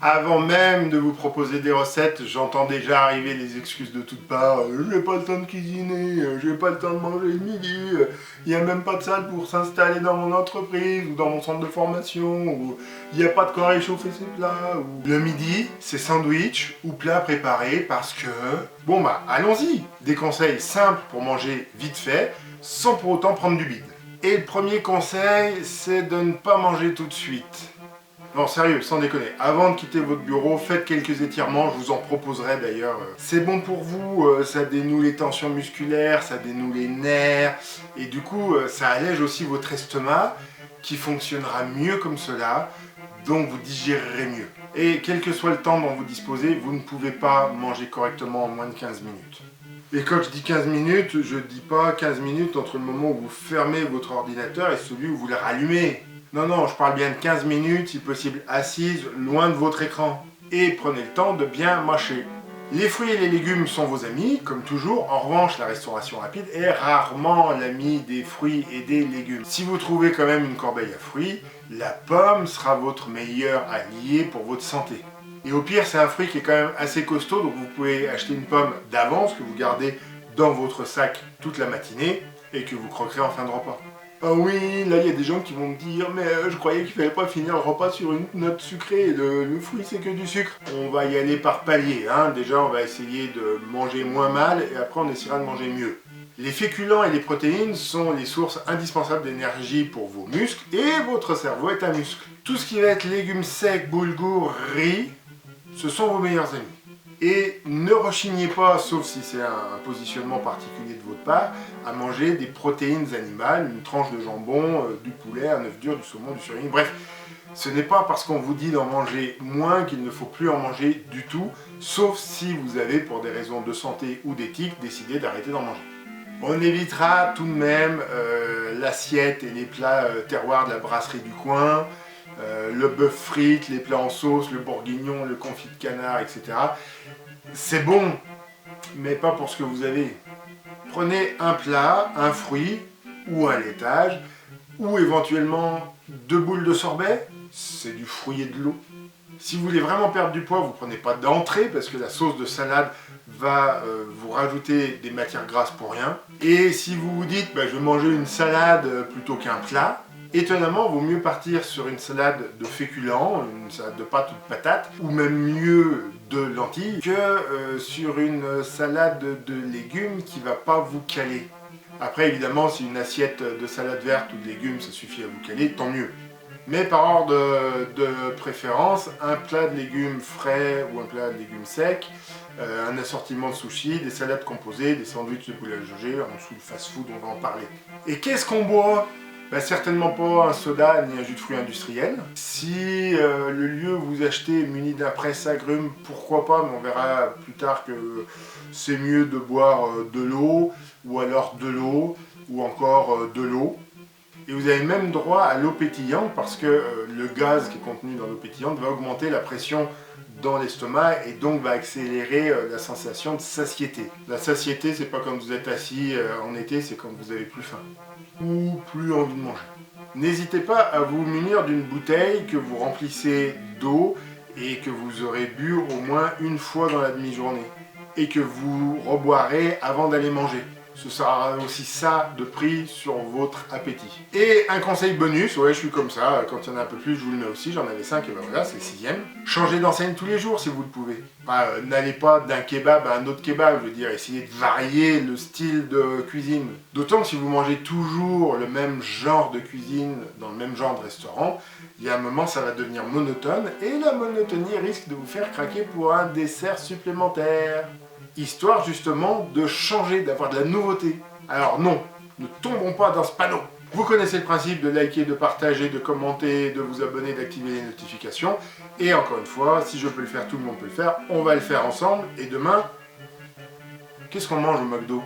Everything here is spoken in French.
Avant même de vous proposer des recettes, j'entends déjà arriver les excuses de toutes parts. J'ai pas le temps de cuisiner, j'ai pas le temps de manger le midi, il n'y a même pas de salle pour s'installer dans mon entreprise ou dans mon centre de formation, ou il n'y a pas de quoi réchauffer ses plats. Ou... Le midi, c'est sandwich ou plat préparé parce que... Bon bah, allons-y. Des conseils simples pour manger vite fait, sans pour autant prendre du bide. Et le premier conseil, c'est de ne pas manger tout de suite. Non, sérieux, sans déconner. Avant de quitter votre bureau, faites quelques étirements, je vous en proposerai d'ailleurs. C'est bon pour vous, ça dénoue les tensions musculaires, ça dénoue les nerfs, et du coup, ça allège aussi votre estomac, qui fonctionnera mieux comme cela, donc vous digérerez mieux. Et quel que soit le temps dont vous disposez, vous ne pouvez pas manger correctement en moins de 15 minutes. Et quand je dis 15 minutes, je ne dis pas 15 minutes entre le moment où vous fermez votre ordinateur et celui où vous le rallumez. Non, non, je parle bien de 15 minutes, si possible assise, loin de votre écran. Et prenez le temps de bien mâcher. Les fruits et les légumes sont vos amis, comme toujours. En revanche, la restauration rapide est rarement l'ami des fruits et des légumes. Si vous trouvez quand même une corbeille à fruits, la pomme sera votre meilleur allié pour votre santé. Et au pire, c'est un fruit qui est quand même assez costaud, donc vous pouvez acheter une pomme d'avance que vous gardez dans votre sac toute la matinée et que vous croquerez en fin de repas. Ah oui, là il y a des gens qui vont me dire mais je croyais qu'il fallait pas finir le repas sur une note sucrée, le fruit c'est que du sucre. On va y aller par palier, hein. Déjà on va essayer de manger moins mal et après on essaiera de manger mieux. Les féculents et les protéines sont les sources indispensables d'énergie pour vos muscles et votre cerveau est un muscle. Tout ce qui va être légumes secs, boulgour, riz, ce sont vos meilleurs amis. Et ne rechignez pas, sauf si c'est un positionnement particulier de votre part, à manger des protéines animales, une tranche de jambon, du poulet, un œuf dur, du saumon, du surimi, bref. Ce n'est pas parce qu'on vous dit d'en manger moins qu'il ne faut plus en manger du tout, sauf si vous avez, pour des raisons de santé ou d'éthique, décidé d'arrêter d'en manger. On évitera tout de même l'assiette et les plats terroirs de la brasserie du coin, le bœuf frite, les plats en sauce, le bourguignon, le confit de canard, etc. C'est bon, mais pas pour ce que vous avez. Prenez un plat, un fruit, ou un laitage, ou éventuellement 2 boules de sorbet, c'est du fruit et de l'eau. Si vous voulez vraiment perdre du poids, vous ne prenez pas d'entrée, parce que la sauce de salade va vous rajouter des matières grasses pour rien. Et si vous vous dites, je vais manger une salade plutôt qu'un plat, étonnamment, il vaut mieux partir sur une salade de féculents, une salade de pâtes ou de patates, ou même mieux de lentilles, que sur une salade de légumes qui ne va pas vous caler. Après, évidemment, si une assiette de salade verte ou de légumes, ça suffit à vous caler, tant mieux. Mais par ordre de préférence, un plat de légumes frais ou un plat de légumes secs, un assortiment de sushis, des salades composées, des sandwichs de poulet jauger, en dessous le fast-food, on va en parler. Et qu'est-ce qu'on boit ? Certainement pas un soda ni un jus de fruits industriel. Si le lieu où vous achetez muni d'un presse-agrumes, pourquoi pas, mais on verra plus tard que c'est mieux de boire de l'eau, ou alors de l'eau, ou encore de l'eau. Et vous avez même droit à l'eau pétillante parce que le gaz qui est contenu dans l'eau pétillante va augmenter la pression dans l'estomac et donc va accélérer la sensation de satiété. La satiété, c'est pas quand vous êtes assis en été, c'est quand vous avez plus faim ou plus envie de manger. N'hésitez pas à vous munir d'une bouteille que vous remplissez d'eau et que vous aurez bu au moins une fois dans la demi-journée et que vous reboirez avant d'aller manger. Ce sera aussi ça de prix sur votre appétit. Et un conseil bonus, ouais je suis comme ça, quand il y en a un peu plus je vous le mets aussi, j'en avais 5 et ben voilà c'est le 6e. Changez d'enseigne tous les jours si vous le pouvez. N'allez pas d'un kebab à un autre kebab, je veux dire, essayez de varier le style de cuisine. D'autant que si vous mangez toujours le même genre de cuisine dans le même genre de restaurant, il y a un moment ça va devenir monotone et la monotonie risque de vous faire craquer pour un dessert supplémentaire. Histoire justement de changer, d'avoir de la nouveauté. Alors non, ne tombons pas dans ce panneau. Vous connaissez le principe de liker, de partager, de commenter, de vous abonner, d'activer les notifications. Et encore une fois, si je peux le faire, tout le monde peut le faire. On va le faire ensemble. Et demain, qu'est-ce qu'on mange au McDo ?